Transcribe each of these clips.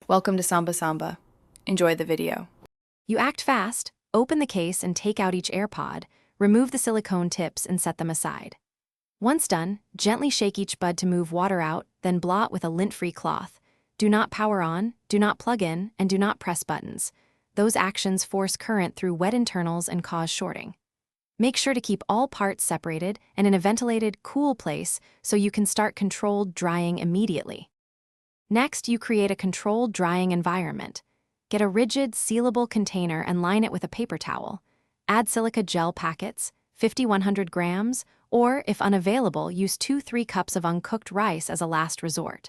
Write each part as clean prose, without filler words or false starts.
Welcome to Samba Samba. Enjoy the video. You act fast, open the case and take out each AirPod, remove the silicone tips and set them aside. Once done, gently shake each bud to move water out, then blot with a lint-free cloth. Do not power on, do not plug in, and do not press buttons. Those actions force current through wet internals and cause shorting. Make sure to keep all parts separated and in a ventilated, cool place so you can start controlled drying immediately. Next, you create a controlled drying environment. Get a rigid, sealable container and line it with a paper towel. Add silica gel packets, 50-100 grams, or, if unavailable, use 2-3 cups of uncooked rice as a last resort.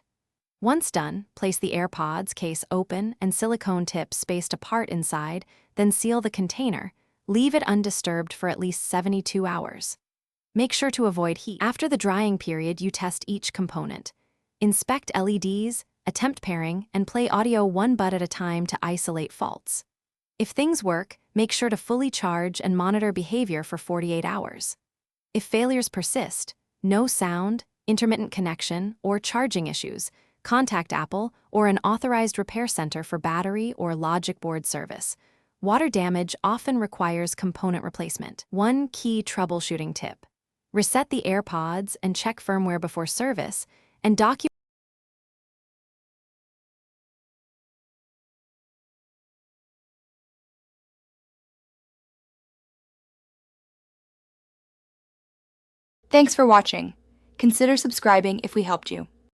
Once done, place the AirPods case open and silicone tips spaced apart inside, then seal the container. Leave it undisturbed for at least 72 hours. Make sure to avoid heat. After the drying period, you test each component. Inspect LEDs, attempt pairing, and play audio one bud at a time to isolate faults. If things work, make sure to fully charge and monitor behavior for 48 hours. If failures persist, no sound, intermittent connection, or charging issues, contact Apple or an authorized repair center for battery or logic board service. Water damage often requires component replacement. One key troubleshooting tip: reset the AirPods and check firmware before service, and document. Thanks for watching. Consider subscribing if we helped you.